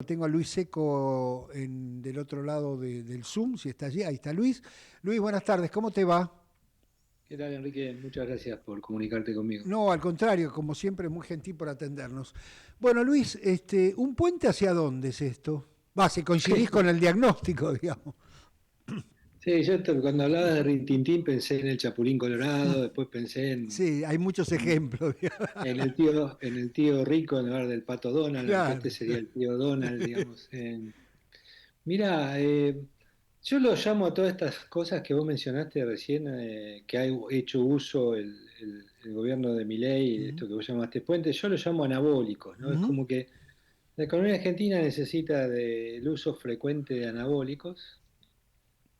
tengo a Luis Seco del otro lado del Zoom, si está allí, ahí está Luis. Luis, buenas tardes, ¿cómo te va? ¿Qué tal, Enrique? Muchas gracias por comunicarte conmigo. No, al contrario, como siempre, muy gentil por atendernos. Bueno, Luis, ¿un puente hacia dónde es esto? Va, si coincidís con el diagnóstico, digamos. Sí, cuando hablabas de Rintintín pensé en el Chapulín Colorado, después pensé Sí, hay muchos ejemplos, digamos. en el tío Rico en lugar del Pato Donald, aunque Claro. este sería el tío Donald, digamos. Mira, yo lo llamo a todas estas cosas que vos mencionaste recién, que ha hecho uso el gobierno de Milei, de Ujú, esto que vos llamaste puente, yo lo llamo anabólicos, ¿no? Es ujú, como que la economía argentina necesita del uso frecuente de anabólicos.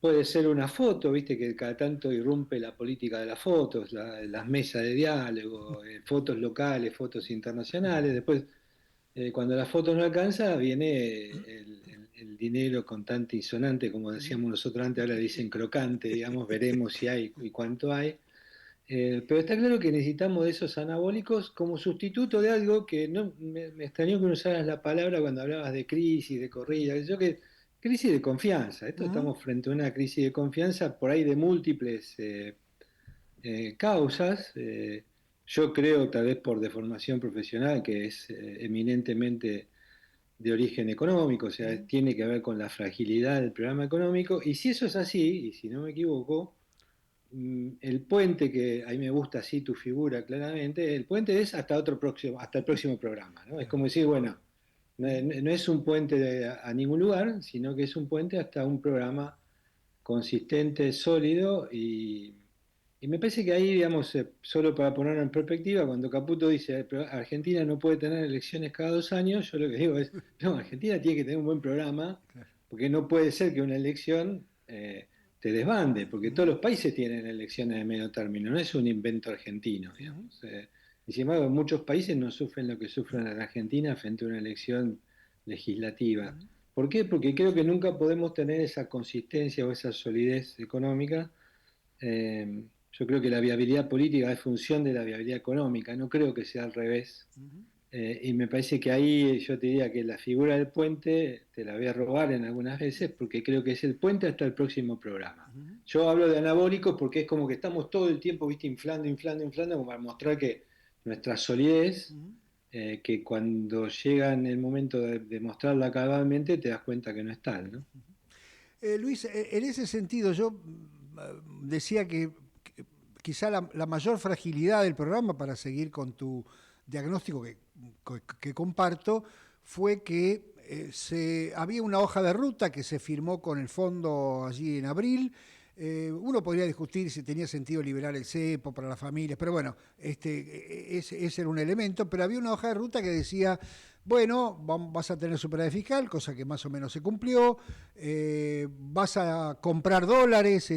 Puede ser una foto, viste que cada tanto irrumpe la política de las fotos, las mesas de diálogo, fotos locales, fotos internacionales. Después, cuando la foto no alcanza, viene el dinero contante y sonante, como ujú. decíamos nosotros antes, ahora dicen crocante, digamos, veremos si hay y cuánto hay. Pero está claro que necesitamos de esos anabólicos como sustituto de algo que no me extrañó que no usaras la palabra cuando hablabas de crisis, de corrida, crisis de confianza. Esto Ujú, estamos frente a una crisis de confianza por ahí de múltiples causas. Yo creo, tal vez por deformación profesional, que es eminentemente de origen económico, o sea, ujú. tiene que ver con la fragilidad del programa económico. Y si eso es así, y si no me equivoco, el puente, que ahí me gusta así tu figura claramente, el puente es hasta el próximo programa, ¿no? Es Claro. como decir, bueno, no es un puente a ningún lugar, sino que es un puente hasta un programa consistente, sólido, y me parece que ahí, digamos, solo para ponerlo en perspectiva, cuando Caputo dice, "Pero Argentina no puede tener elecciones cada 2 años", yo lo que digo es, no, Argentina tiene que tener un buen programa, porque no puede ser que una elección te desbande, porque todos Ujú, los países tienen elecciones de medio término, no es un invento argentino, ujú, digamos. Y sin embargo, muchos países no sufren lo que sufren en Argentina frente a una elección legislativa. ujú. ¿Por qué? Porque creo que nunca podemos tener esa consistencia o esa solidez económica. Yo creo que la viabilidad política es función de la viabilidad económica, no creo que sea al revés. Y me parece que ahí yo te diría que la figura del puente te la voy a robar en algunas veces porque creo que es el puente hasta el próximo programa. Yo hablo de anabólicos porque es como que estamos todo el tiempo, viste, inflando, inflando, inflando, como para mostrar que nuestra solidez, que cuando llega en el momento de mostrarla cabalmente, te das cuenta que no es tal, ¿no? Luis, en ese sentido yo decía que quizá la mayor fragilidad del programa, para seguir con tu diagnóstico que comparto, fue que había una hoja de ruta que se firmó con el fondo allí en abril. Uno podría discutir si tenía sentido liberar el cepo para las familias, pero bueno, ese era un elemento, pero había una hoja de ruta que decía, bueno, vas a tener superávit fiscal, cosa que más o menos se cumplió, vas a comprar dólares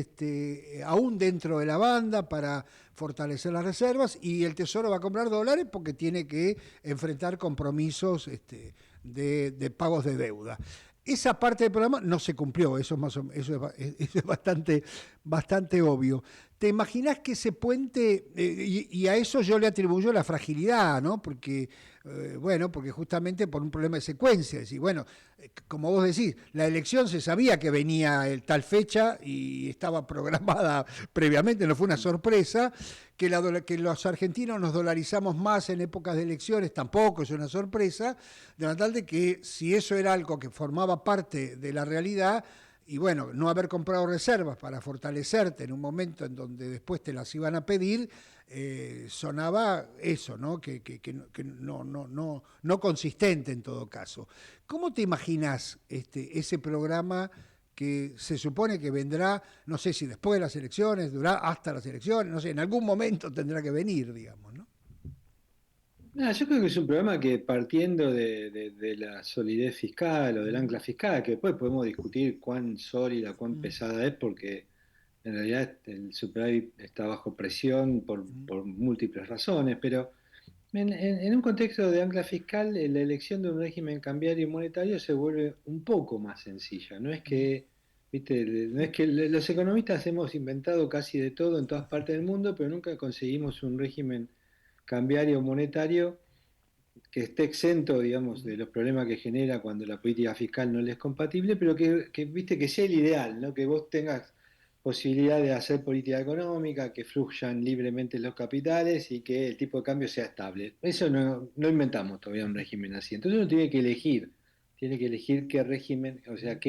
aún dentro de la banda para fortalecer las reservas, y el Tesoro va a comprar dólares porque tiene que enfrentar compromisos de pagos de deuda. Esa parte del programa no se cumplió, eso es, eso es bastante obvio. ¿Te imaginas que ese puente, y a eso yo le atribuyo la fragilidad, ¿no? Porque, bueno, porque justamente por un problema de secuencia, es decir, bueno, como vos decís, la elección se sabía que venía el tal fecha y estaba programada previamente, no fue una sorpresa, que los argentinos nos dolarizamos más en épocas de elecciones tampoco es una sorpresa, de la tal de que si eso era algo que formaba parte de la realidad, y bueno, no haber comprado reservas para fortalecerte en un momento en donde después te las iban a pedir, sonaba eso, ¿no? Que no consistente en todo caso. ¿Cómo te imaginas ese programa que se supone que vendrá, no sé si después de las elecciones, durará hasta las elecciones, no sé, en algún momento tendrá que venir, digamos, ¿no? Nada, yo creo que es un problema que partiendo de la solidez fiscal o del Uh ancla fiscal, que después podemos discutir cuán sólida, cuán -huh, pesada es, porque en realidad el superávit está bajo presión por múltiples razones, pero en un contexto de ancla fiscal, la elección de un régimen cambiario y monetario se vuelve un poco más sencilla. No es que, viste, no es que los economistas hemos inventado casi de todo en todas partes del mundo, pero nunca conseguimos un régimen cambiario monetario que esté exento, digamos, de los problemas que genera cuando la política fiscal no le es compatible, pero viste, que sea el ideal, ¿no? Que vos tengas posibilidad de hacer política económica, que fluyan libremente los capitales y que el tipo de cambio sea estable. Eso no inventamos todavía un régimen así. Entonces uno tiene que elegir qué régimen, o sea,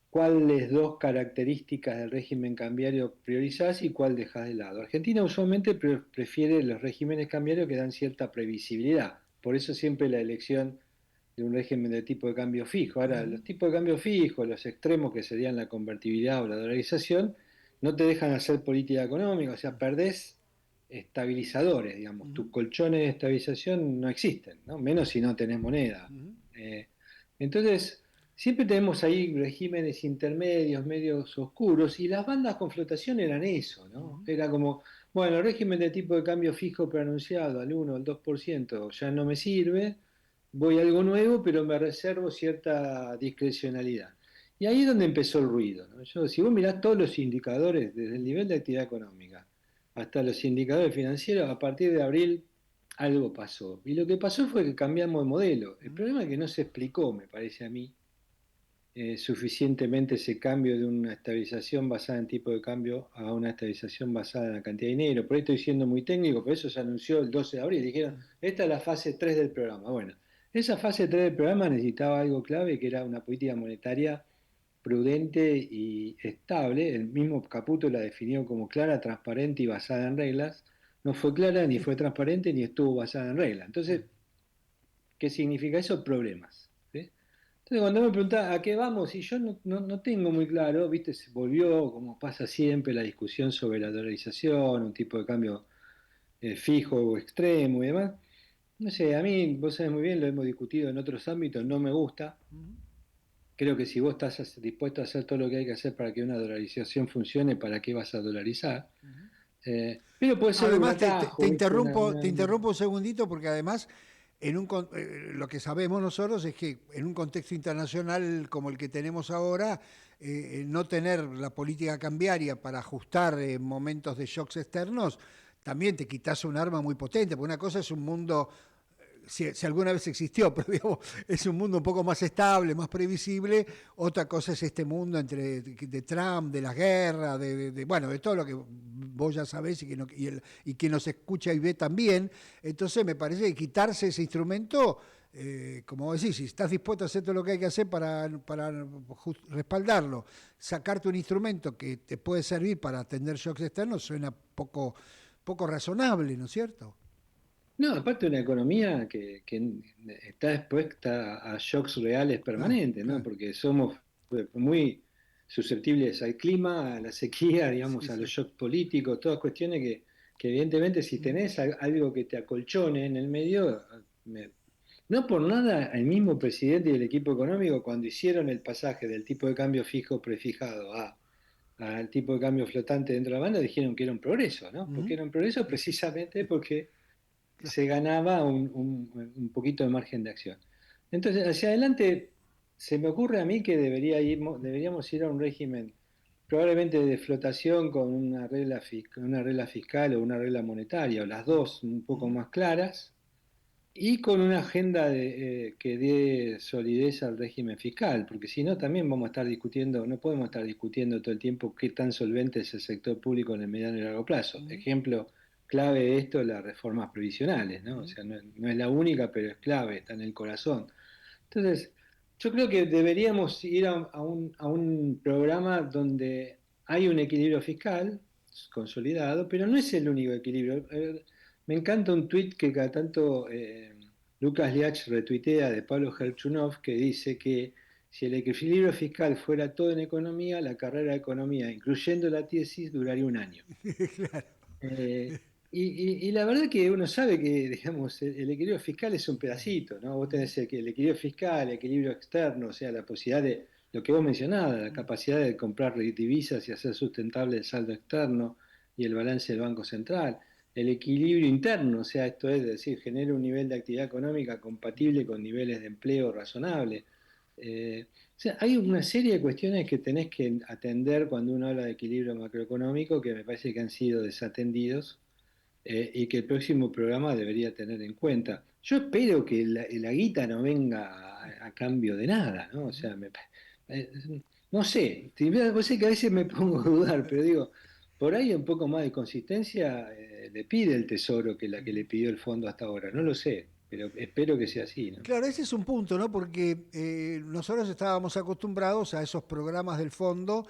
cuáles dos características del régimen cambiario priorizás y cuál dejás de lado. Argentina usualmente prefiere los regímenes cambiarios que dan cierta previsibilidad. Por eso siempre la elección de un régimen de tipo de cambio fijo. Ahora, los tipos de cambio fijo, los extremos que serían la convertibilidad o la dolarización, no te dejan hacer política económica, o sea, perdés estabilizadores, digamos. Tus colchones de estabilización no existen, ¿no? Menos si no tenés moneda. Eh, entonces, siempre tenemos ahí regímenes intermedios, medios oscuros, y las bandas con flotación eran eso, ¿no? Era como, bueno, el régimen de tipo de cambio fijo pronunciado al 1 al 2% ya no me sirve, voy a algo nuevo, pero me reservo cierta discrecionalidad. Y ahí es donde empezó el ruido, ¿no? Si vos mirás todos los indicadores, desde el nivel de actividad económica hasta los indicadores financieros, a partir de abril algo pasó. Y lo que pasó fue que cambiamos de modelo. El problema es que no se explicó, me parece a mí, suficientemente ese cambio de una estabilización basada en tipo de cambio a una estabilización basada en la cantidad de dinero. Por ahí estoy siendo muy técnico, por eso se anunció el 12 de abril. Dijeron, esta es la fase 3 del programa. Bueno, esa fase 3 del programa necesitaba algo clave, que era una política monetaria prudente y estable. El mismo Caputo la definió como clara, transparente y basada en reglas. No fue clara, ni fue transparente, ni estuvo basada en reglas. Entonces, ¿qué significa eso? Problemas. ¿Sí? Entonces, cuando me preguntaba a qué vamos, y yo no tengo muy claro, viste, se volvió, como pasa siempre, la discusión sobre la dolarización, un tipo de cambio fijo o extremo y demás. No sé, a mí, vos sabés muy bien, lo hemos discutido en otros ámbitos, no me gusta. Creo que si vos estás dispuesto a hacer todo lo que hay que hacer para que una dolarización funcione, ¿para qué vas a dolarizar? Pero puede ser un Además, atajo, ¿viste? te interrumpo un segundito porque además lo que sabemos nosotros es que en un contexto internacional como el que tenemos ahora, no tener la política cambiaria para ajustar en momentos de shocks externos, también te quitas un arma muy potente, porque una cosa es un mundo, si alguna vez existió, pero digamos, es un mundo un poco más estable, más previsible. Otra cosa es este mundo de Trump, de las guerras, bueno, de todo lo que vos ya sabés y que nos escucha y ve también. Entonces me parece que quitarse ese instrumento, como vos decís, si estás dispuesto a hacer todo lo que hay que hacer para respaldarlo, sacarte un instrumento que te puede servir para atender shocks externos suena poco razonable, ¿no es cierto? No, aparte de una economía que está expuesta a shocks reales Claro, permanentes, ¿no? claro. Porque somos muy susceptibles al clima, a la sequía, Sí, digamos, a los sí. shocks políticos, todas cuestiones que evidentemente si tenés algo que te acolchone en el medio, me- no por nada el mismo presidente y el equipo económico cuando hicieron el pasaje del tipo de cambio fijo prefijado al tipo de cambio flotante dentro de la banda, dijeron que era un progreso, ¿no? Porque Ujú. era un progreso Sí, sí. precisamente porque Claro. se ganaba un poquito de margen de acción. Entonces, hacia adelante, se me ocurre a mí que deberíamos ir a un régimen probablemente de flotación con una regla fiscal o una regla monetaria, o las dos un poco Ujú. más claras, y con una agenda que dé solidez al régimen fiscal, porque si no también vamos a estar discutiendo, no podemos estar discutiendo todo el tiempo qué tan solvente es el sector público en el mediano y largo plazo. Ujú. Ejemplo clave de esto, las reformas previsionales, ¿no? O Ujú. sea, no es la única, pero es clave, está en el corazón. Entonces, yo creo que deberíamos ir a un programa donde hay un equilibrio fiscal consolidado, pero no es el único equilibrio. Me encanta un tuit que cada tanto Lucas Liach retuitea de Pablo Gerchunov que dice que si el equilibrio fiscal fuera todo en economía, la carrera de economía, incluyendo la tesis, duraría un año. Claro. Eh, y la verdad que uno sabe que, digamos, el equilibrio fiscal es un pedacito, ¿no? Vos Ujú. tenés el equilibrio fiscal, el equilibrio externo, o sea, la posibilidad de, lo que vos mencionabas, la capacidad de comprar divisas y hacer sustentable el saldo externo y el balance del Banco Central. El equilibrio interno, o sea, esto es decir, genera un nivel de actividad económica compatible con niveles de empleo razonable. O sea, hay una serie de cuestiones que tenés que atender cuando uno habla de equilibrio macroeconómico que me parece que han sido desatendidos. y que el próximo programa debería tener en cuenta. Yo espero que la guita no venga a cambio de nada, ¿no? O sea, eh, no sé, vos sé que a veces me pongo a dudar, pero digo, por ahí un poco más de consistencia le pide el Tesoro que la que le pidió el fondo hasta ahora, no lo sé, pero espero que sea así, ¿no? Claro, ese es un punto, ¿no? Porque nosotros estábamos acostumbrados a esos programas del fondo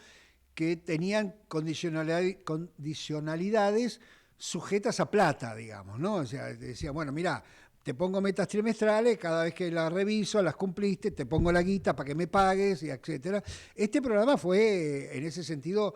que tenían condicionalidades sujetas a plata, digamos, ¿no? O sea, te decía, bueno, mira, te pongo metas trimestrales, cada vez que las reviso, las cumpliste, te pongo la guita para que me pagues, y etcétera. Este programa fue, en ese sentido,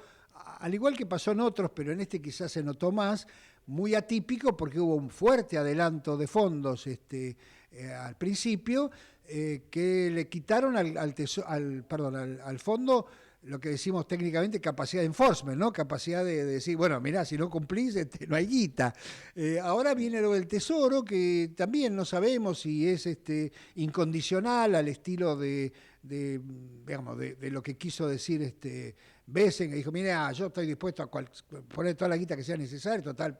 al igual que pasó en otros, pero en este quizás se notó más, muy atípico porque hubo un fuerte adelanto de fondos al principio, que le quitaron al fondo lo que decimos técnicamente capacidad de enforcement, ¿no? Capacidad de decir, bueno, mirá, si no cumplís, no hay guita. Ahora viene lo del Tesoro, que también no sabemos si es incondicional al estilo digamos, de lo que quiso decir Besen, que dijo, mira, yo estoy dispuesto a poner toda la guita que sea necesaria, total,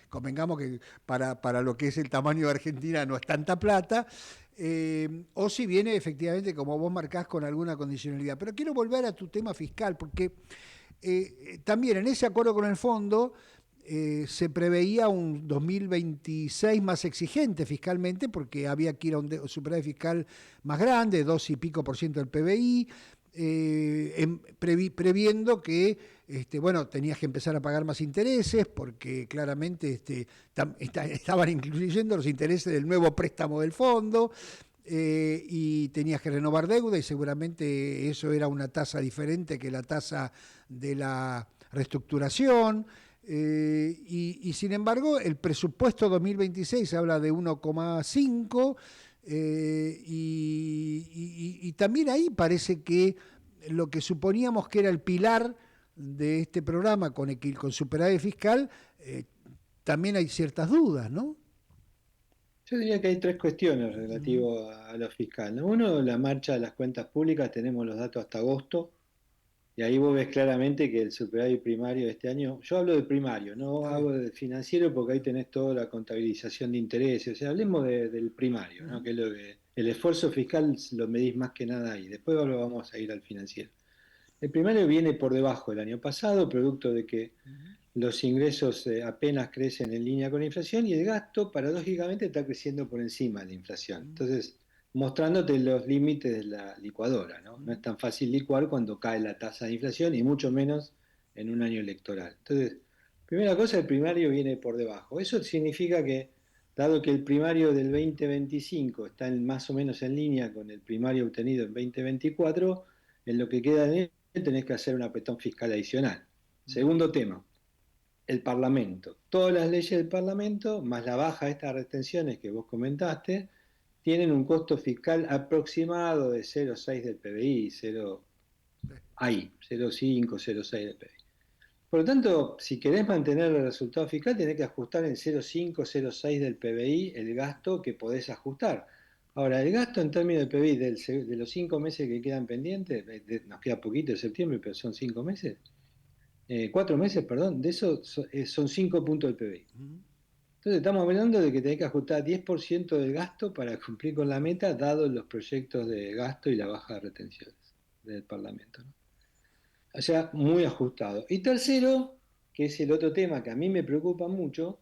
convengamos que para lo que es el tamaño de Argentina no es tanta plata, o si viene efectivamente, como vos marcás, con alguna condicionalidad. Pero quiero volver a tu tema fiscal, porque también en ese acuerdo con el fondo se preveía un 2026 más exigente fiscalmente, porque había que ir a un superávit fiscal más grande, 2 y pico% del PBI, previendo que bueno, tenías que empezar a pagar más intereses porque claramente estaban incluyendo los intereses del nuevo préstamo del fondo, y tenías que renovar deuda y seguramente eso era una tasa diferente que la tasa de la reestructuración. Y sin embargo, el presupuesto 2026 habla de 1,5, y también ahí parece que lo que suponíamos que era el pilar de este programa con superávit fiscal, también hay ciertas dudas, ¿no? Yo diría que hay tres cuestiones relativas a lo fiscal, ¿no? Uno, la marcha de las cuentas públicas, tenemos los datos hasta agosto, y ahí vos ves claramente que el superávit primario de este año, yo hablo de primario, no Está bien. hablo de financiero porque ahí tenés toda la contabilización de intereses, o sea, hablemos del primario, ¿no? Ujú. Que es el esfuerzo fiscal lo medís más que nada ahí, después lo vamos a ir al financiero. El primario viene por debajo del año pasado, producto de que Ujú. los ingresos apenas crecen en línea con la inflación y el gasto paradójicamente está creciendo por encima de la inflación. Entonces, mostrándote los límites de la licuadora, ¿no? No es tan fácil licuar cuando cae la tasa de inflación y mucho menos en un año electoral. Entonces, primera cosa, el primario viene por debajo. Eso significa que, dado que el primario del 2025 está más o menos en línea con el primario obtenido en 2024, en lo que queda de él tenés que hacer un apretón fiscal adicional. Segundo tema, el Parlamento. Todas las leyes del Parlamento, más la baja de estas retenciones que vos comentaste, tienen un costo fiscal aproximado de 0,6 del PBI, 0, ahí, 0,5, 0,6 del PBI. Por lo tanto, si querés mantener el resultado fiscal, tenés que ajustar en 0,5, 0,6 del PBI el gasto que podés ajustar. Ahora, el gasto en términos de PBI de los 5 meses que quedan pendientes, nos queda poquito de septiembre, pero son 5 meses, 4 meses, perdón, de eso son 5 puntos del PBI. Ujú. Entonces estamos hablando de que tenés que ajustar 10% del gasto para cumplir con la meta, dados los proyectos de gasto y la baja de retenciones del Parlamento, ¿no? O sea, muy ajustado. Y tercero, que es el otro tema que a mí me preocupa mucho,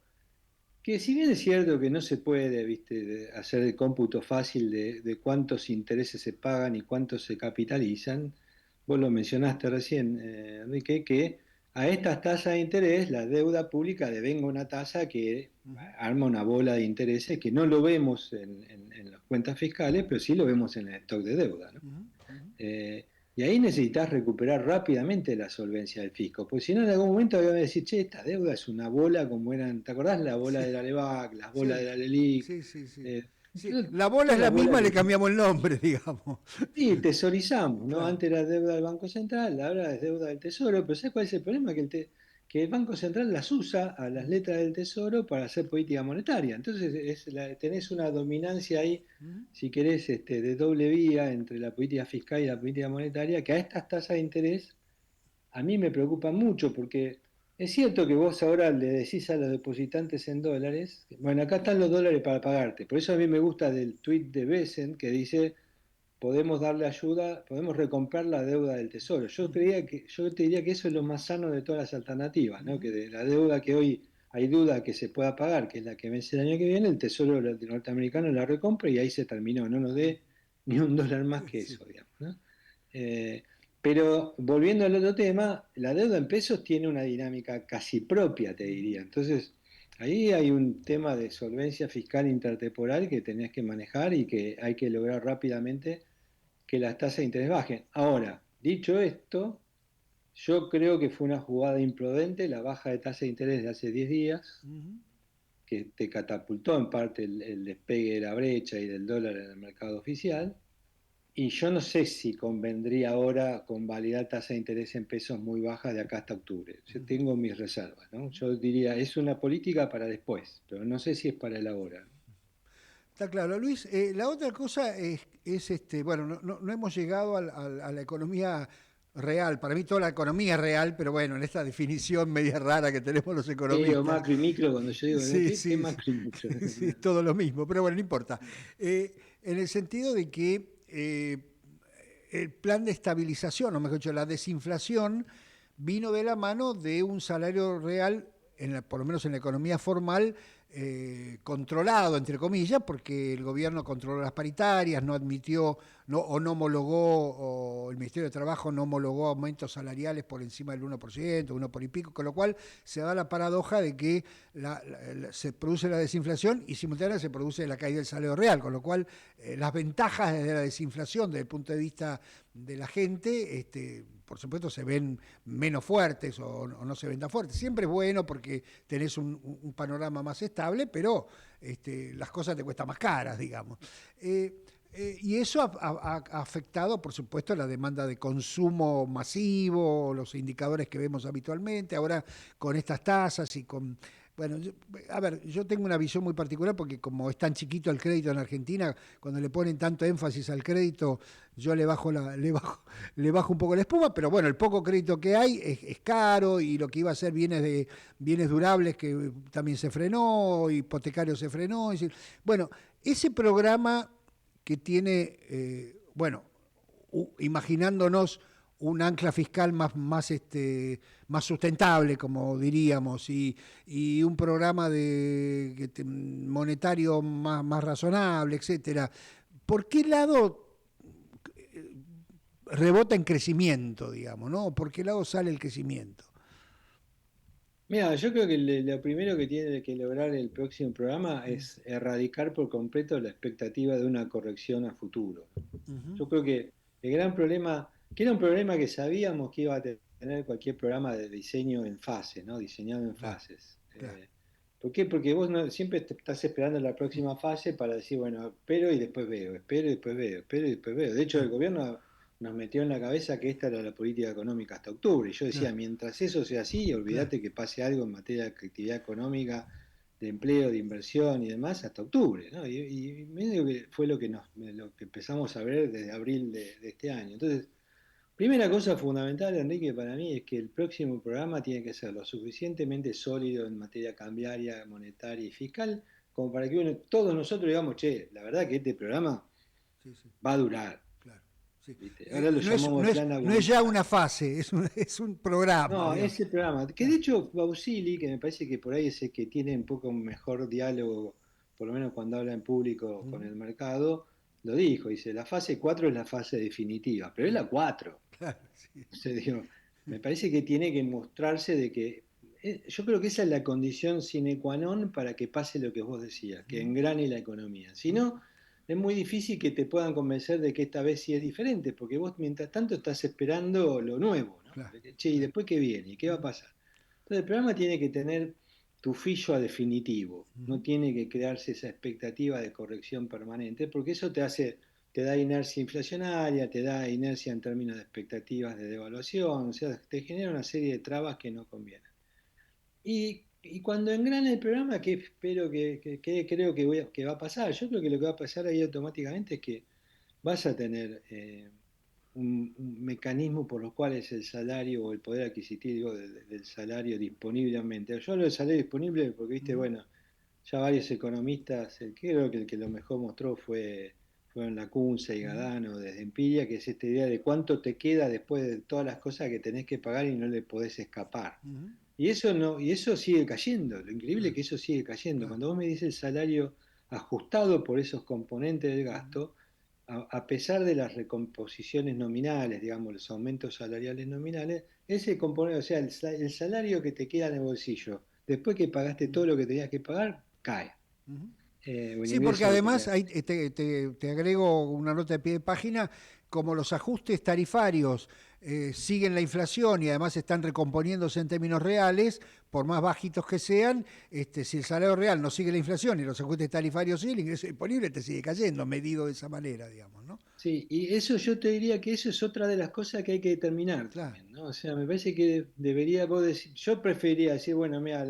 que si bien es cierto que no se puede, viste, hacer el cómputo fácil de cuántos intereses se pagan y cuántos se capitalizan, vos lo mencionaste recién, Enrique, que a estas tasas de interés la deuda pública devenga una tasa que Ujú. arma una bola de intereses que no lo vemos en las cuentas fiscales, pero sí lo vemos en el stock de deuda, ¿no? Ujú. Ujú. Eh, y ahí necesitas recuperar rápidamente la solvencia del fisco, porque si no en algún momento van a decir, che, esta deuda es una bola como eran, ¿te acordás? La bola Sí, de la LEVAC, las bolas sí, de la LELIC. sí, sí, sí. eh, Sí, yo- la bola Esta es es la la bola misma, le que cambiamos el nombre, digamos. sí, tesorizamos, ¿no? Claro. Antes era deuda del Banco Central, ahora es deuda del Tesoro, pero ¿sabes cuál es el problema? Que el Banco Central las usa a las letras del Tesoro para hacer política monetaria. Entonces tenés una dominancia ahí, Ujú. si querés, de doble vía entre la política fiscal y la política monetaria, que a estas tasas de interés a mí me preocupa mucho porque Es cierto que vos ahora le decís a los depositantes en dólares, bueno, acá están los dólares para pagarte. Por eso a mí me gusta del tuit de Besen que dice, podemos darle ayuda, podemos recomprar la deuda del tesoro. Yo te diría que eso es lo más sano de todas las alternativas, ¿no? Que de la deuda que hoy hay duda que se pueda pagar, que es la que vence el año que viene, el tesoro norteamericano la recompra y ahí se terminó, no nos dé ni un dólar más que Sí. eso, digamos, ¿no? Eh, pero volviendo al otro tema, la deuda en pesos tiene una dinámica casi propia, te diría. Entonces, ahí hay un tema de solvencia fiscal intertemporal que tenés que manejar y que hay que lograr rápidamente que las tasas de interés bajen. Ahora, dicho esto, yo creo que fue una jugada imprudente la baja de tasa de interés de hace 10 días, Ujú. que te catapultó en parte el despegue de la brecha y del dólar en el mercado oficial. Y yo no sé si convendría ahora convalidar tasa de interés en pesos muy bajas de acá hasta octubre. Yo Ujú. tengo mis reservas, ¿no? Yo diría, es una política para después, pero no sé si es para el ahora. Está claro, Luis. La otra cosa bueno, no hemos llegado a la economía real. Para mí toda la economía es real, pero bueno, en esta definición media rara que tenemos los O economistas. macro y micro, cuando yo digo, ¿no? Sí, ¿Qué sí, sí, macro y micro? sí, es todo lo mismo, pero bueno, no importa. En el sentido de que el plan de estabilización, o mejor dicho, la desinflación, vino de la mano de un salario real, por lo menos en la economía formal, controlado, entre comillas, porque el gobierno controló las paritarias, no admitió o no homologó, o el Ministerio de Trabajo no homologó aumentos salariales por encima del 1%, uno por y pico, con lo cual se da la paradoja de que se produce la desinflación y simultáneamente se produce la caída del salario real, con lo cual las ventajas de la desinflación desde el punto de vista de la gente, por supuesto, se ven menos fuertes o no se ven tan fuertes. Siempre es bueno porque tenés un panorama más estable, pero las cosas te cuestan más caras, digamos. Y eso ha afectado, por supuesto, la demanda de consumo masivo, los indicadores que vemos habitualmente, ahora con estas tasas y con... Bueno, a ver, yo tengo una visión muy particular porque como es tan chiquito el crédito en Argentina, cuando le ponen tanto énfasis al crédito, yo le bajo un poco la espuma, pero bueno, el poco crédito que hay es caro y lo que iba a ser bienes durables que también se frenó, hipotecario se frenó. Bueno, ese programa que tiene, bueno, imaginándonos un ancla fiscal más sustentable, como diríamos, y un programa monetario más razonable, etcétera. ¿Por qué lado rebota en crecimiento, digamos, ¿no? ¿Por qué lado sale el crecimiento? Mira, yo creo que lo primero que tiene que lograr el próximo programa Mm. es erradicar por completo la expectativa de una corrección a futuro. Ujú. Yo creo que el gran problema, que era un problema que sabíamos que iba a tener cualquier programa de diseño en fases, ¿no? Diseñado en Claro, fases. claro. ¿Por qué? Porque vos siempre te estás esperando la próxima fase para decir, bueno, espero y después veo, espero y después veo, espero y después veo. De hecho, el Claro, gobierno nos metió en la cabeza que esta era la política económica hasta octubre. Y yo decía, claro, mientras eso sea así, claro. olvídate que pase algo en materia de actividad económica, de empleo, de inversión y demás, hasta octubre, ¿no? Y medio que fue lo que empezamos a ver desde abril de este año. Entonces, primera cosa fundamental, Enrique, para mí es que el próximo programa tiene que ser lo suficientemente sólido en materia cambiaria, monetaria y fiscal, como para que todos nosotros digamos, che, la verdad que este programa Sí, sí, va a durar, claro. Sí. ¿viste? Ahora lo llamamos plan No es ya aguantá. una fase, es un programa, No, digamos. ese programa, que de Claro. hecho Bausili, que me parece que por ahí es el que tiene un poco mejor diálogo, por lo menos cuando habla en público con Ujú. el mercado, lo dijo, dice, la fase 4 es la fase definitiva, pero es Claro, la 4. claro, sí. O sea, digo, me parece que tiene que mostrarse de que, yo creo que esa es la condición sine qua non para que pase lo que vos decías, que Ujú. engrane la economía. Si Ujú. no, es muy difícil que te puedan convencer de que esta vez sí es diferente, porque vos mientras tanto estás esperando lo nuevo, ¿no? Claro, Che, ¿y claro. después qué viene? ¿Y qué va a Ujú. pasar? Entonces el programa tiene que tener tu ficho a definitivo, no Ujú. tiene que crearse esa expectativa de corrección permanente, porque eso te da inercia inflacionaria, te da inercia en términos de expectativas de devaluación, o sea, te genera una serie de trabas que no convienen. Y cuando engrane el programa, que espero que creo que va a pasar, yo creo que lo que va a pasar ahí automáticamente es que vas a tener un mecanismo por los cuales el salario o el poder adquisitivo del salario disponiblemente. Yo hablo del salario disponible porque, viste, bueno, ya varios economistas, creo que el que lo mejor mostró fueron Lacunza y Gadano desde Empiria, que es esta idea de cuánto te queda después de todas las cosas que tenés que pagar y no le podés escapar. Y eso no, y eso sigue cayendo. Lo increíble es que eso sigue cayendo. Cuando vos me dices el salario ajustado por esos componentes del gasto, a pesar de las recomposiciones nominales, digamos, los aumentos salariales nominales, ese componente, o sea, el salario que te queda en el bolsillo, después que pagaste todo lo que tenías que pagar, cae. O el Sí, porque ingreso que te además queda. ahí te agrego una nota de pie de página, como los ajustes tarifarios siguen la inflación y además están recomponiéndose en términos reales, por más bajitos que sean, si el salario real no sigue la inflación y los ajustes tarifarios sí, el ingreso disponible te sigue cayendo, medido de esa manera, digamos, ¿no? Sí, y eso yo te diría que eso es otra de las cosas que hay que determinar Claro. también, ¿no? O sea, me parece que debería vos decir, yo preferiría decir, bueno, mira,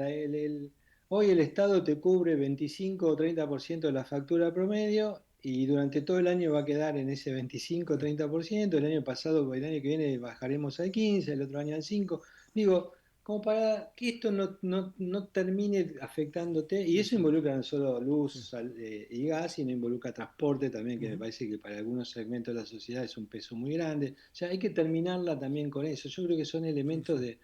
hoy el Estado te cubre 25 o 30% de la factura promedio y durante todo el año va a quedar en ese 25 o 30%, el año pasado, el año que viene bajaremos al 15, el otro año al 5. Digo, como para que esto no termine afectándote, y Sí, eso sí, involucra no solo sí. luz y gas, sino involucra transporte también, que me Ujú. parece que para algunos segmentos de la sociedad es un peso muy grande. O sea, hay que terminarla también con eso. Yo creo que son Sí, elementos sí,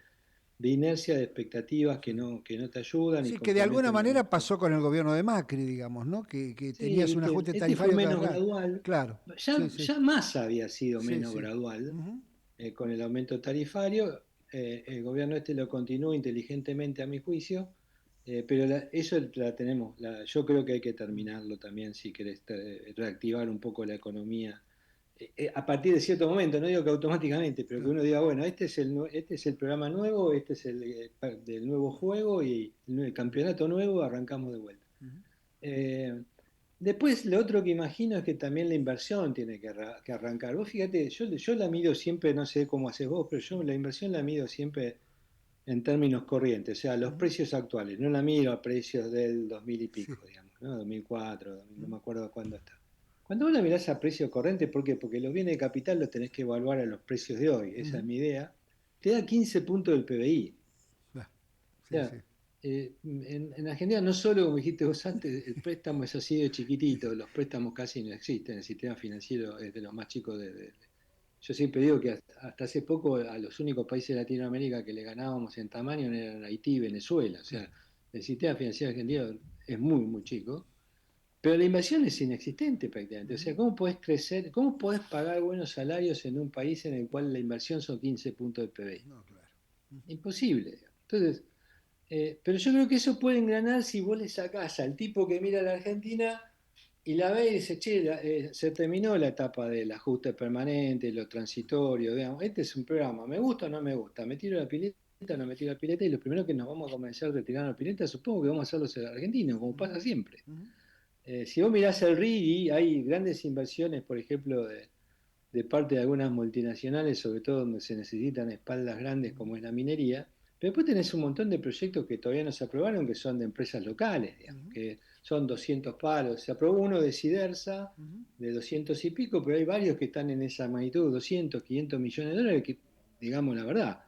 de inercia, de expectativas sí. que no te ayudan y Sí, que de alguna comprometen la manera mejor. pasó con el gobierno de Macri, digamos, ¿no? Que Sí, tenías un viste, ajuste este fue tarifario cada menos rato. gradual. Claro, sí, sí, Ya Massa había sido sí, menos sí. gradual Ujú. con el aumento tarifario. El gobierno este lo continuó inteligentemente a mi juicio, pero eso la tenemos. Yo creo que hay que terminarlo también si querés reactivar un poco la economía. A partir de cierto momento, no digo que automáticamente, pero que Claro. uno diga, bueno, este es el programa nuevo, este es del nuevo juego y el campeonato nuevo, arrancamos de vuelta. Ujú. Eh, Después, lo otro que imagino es que también la inversión tiene que arrancar. Vos fíjate, yo la mido siempre, no sé cómo haces vos, pero yo la inversión la mido siempre en términos corrientes, o sea, los Ujú. precios actuales. No la mido a precios del 2000 y Sí. pico, digamos, ¿no? 2004, no Ujú. me acuerdo cuándo está. Cuando vos la mirás a precio corriente, ¿por qué? Porque los bienes de capital los tenés que evaluar a los precios de hoy, esa es Ujú. mi idea. Te da 15 puntos del PBI. Ah, O sí, sea, sí. en Argentina no solo, como dijiste vos antes, el préstamo es así de chiquitito, los préstamos casi no existen, el sistema financiero es de los más chicos Yo siempre digo que hasta hace poco a los únicos países de Latinoamérica que le ganábamos en tamaño eran Haití y Venezuela, o sea, el sistema financiero argentino es muy, muy chico, pero la inversión es inexistente prácticamente, o Ujú. sea, ¿cómo podés crecer, cómo podés pagar buenos salarios en un país en el cual la inversión son 15 puntos de PBI? No, claro. Imposible. Entonces, pero yo creo que eso puede engranar si vos le sacás al tipo que mira a la Argentina y la ve y dice, che, se terminó la etapa del ajuste permanente, lo transitorio, digamos, este es un programa, ¿me gusta o no me gusta? ¿Me tiro la pileta o no me tiro la pileta? Y lo primero que nos vamos a convencer de tirar la pileta, supongo que vamos a hacer los argentinos, como Ujú. pasa siempre. Ujú. Si vos mirás el RIGI, hay grandes inversiones, por ejemplo, de parte de algunas multinacionales, sobre todo donde se necesitan espaldas grandes como es la minería, pero después tenés un montón de proyectos que todavía no se aprobaron, que son de empresas locales, digamos, Ujú. que son 200 palos. Se aprobó uno de Sidersa, Ujú. de 200 y pico, pero hay varios que están en esa magnitud, 200, 500 millones de dólares, que, digamos la verdad,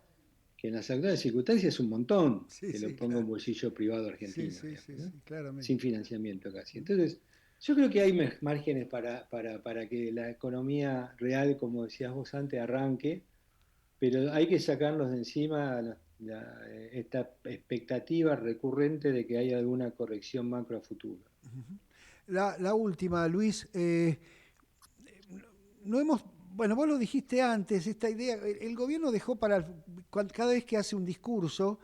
que en las actuales circunstancias es un montón Sí, que lo sí, ponga un claro. bolsillo privado Sí, argentino, sí, digamos, sí, ¿no? sí, claramente. Sin financiamiento casi. Ujú. Entonces, yo creo que hay márgenes para que la economía real, como decías vos antes, arranque, pero hay que sacarnos de encima esta expectativa recurrente de que hay alguna corrección macro a futuro. La última, Luis, no hemos, bueno, vos lo dijiste antes, esta idea, el gobierno dejó cada vez que hace un discurso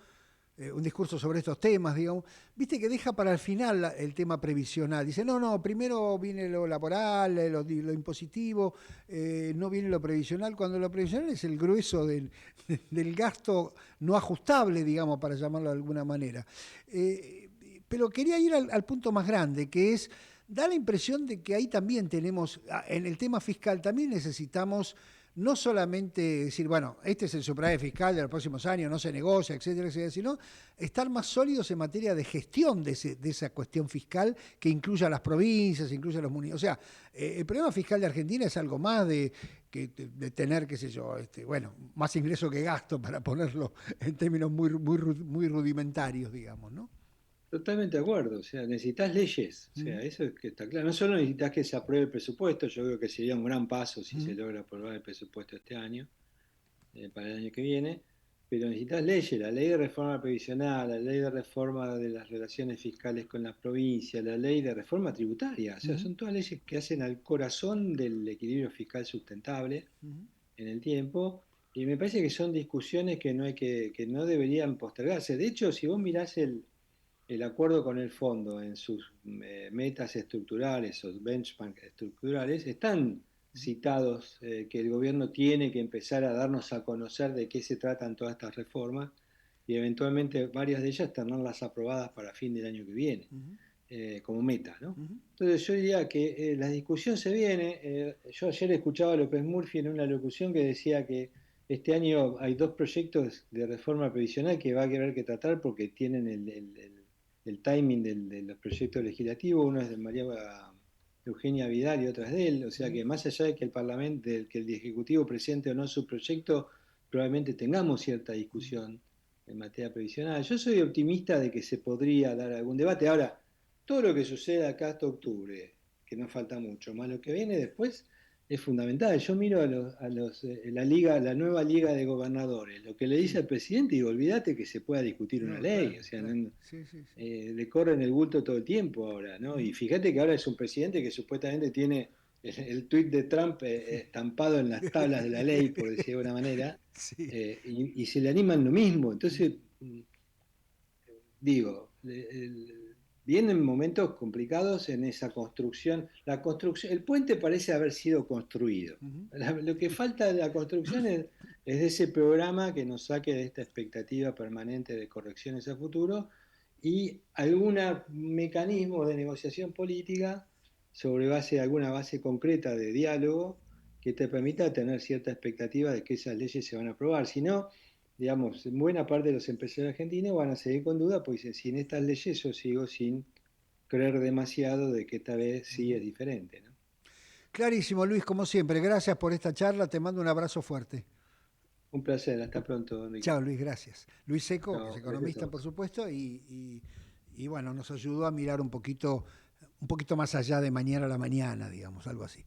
sobre estos temas, digamos, viste que deja para el final el tema previsional. Dice, no, no, primero viene lo laboral, lo impositivo, no viene lo previsional, cuando lo previsional es el grueso del gasto no ajustable, digamos, para llamarlo de alguna manera. Pero quería ir al punto más grande, que es, da la impresión de que ahí también tenemos, en el tema fiscal también necesitamos no solamente decir, bueno, este es el superávit fiscal de los próximos años, no se negocia, etcétera, etcétera, sino estar más sólidos en materia de gestión de esa cuestión fiscal que incluya a las provincias, incluya a los municipios. O sea, el problema fiscal de Argentina es algo más de tener, qué sé yo, bueno, más ingreso que gasto, para ponerlo en términos muy rudimentarios, digamos, ¿no? Totalmente de acuerdo, o sea, necesitas leyes, o sea, Mm, eso es que está claro. No solo necesitas que se apruebe el presupuesto, yo creo que sería un gran paso si se mm, logra aprobar el presupuesto este año, para el año que viene, pero necesitas leyes, la ley de reforma previsional, la ley de reforma de las relaciones fiscales con las provincias, la ley de reforma tributaria, o sea, mm, son todas leyes que hacen al corazón del equilibrio fiscal sustentable mm, en el tiempo, y me parece que son discusiones que no hay que no deberían postergarse. De hecho, si vos mirás el acuerdo con el fondo en sus metas estructurales o benchmarks estructurales, están citados que el gobierno tiene que empezar a darnos a conocer de qué se tratan todas estas reformas y eventualmente varias de ellas tenerlas aprobadas para fin del año que viene, mm, como meta, ¿no? mm, Entonces yo diría que la discusión se viene. Yo ayer escuchaba a López Murphy en una locución que decía que este año hay dos proyectos de reforma previsional que va a haber que tratar porque tienen el timing de los proyectos legislativos. Uno es de María Eugenia Vidal y otra es de él. O sea mm. que más allá de que el Parlamento, que el Ejecutivo presente o no su proyecto, probablemente tengamos cierta discusión en materia previsional. Yo soy optimista de que se podría dar algún debate. Ahora, todo lo que suceda acá hasta octubre, que no falta mucho, más lo que viene después, es fundamental. Yo miro la nueva liga de gobernadores, lo que le dice Sí. al presidente, y digo, olvídate que se pueda discutir una No, ley, claro, o sea, claro. Sí, sí, sí. le corren el bulto todo el tiempo ahora, ¿no? Y Ujú. fíjate que ahora es un presidente que supuestamente tiene el tuit de Trump estampado en las tablas de la ley, por decir de alguna manera, Sí. y se le animan lo mismo. Entonces, digo, vienen momentos complicados en esa construcción. La construcción, el puente parece haber sido construido. Ujú. Lo que falta de la construcción es de ese programa que nos saque de esta expectativa permanente de correcciones a futuro y algún mecanismo de negociación política sobre alguna base concreta de diálogo que te permita tener cierta expectativa de que esas leyes se van a aprobar. Si no, digamos, buena parte de los empresarios argentinos van a seguir con duda, pues sin estas leyes yo sigo sin creer demasiado de que esta vez sí es diferente, ¿no? Clarísimo, Luis, como siempre. Gracias por esta charla. Te mando un abrazo fuerte. Un placer, hasta pronto, Enrique. Chao, Luis, gracias. Luis Seco, que es Chao, gracias a economista, por vos. supuesto, y bueno, nos ayudó a mirar un poquito más allá de mañana a la mañana, digamos, algo así.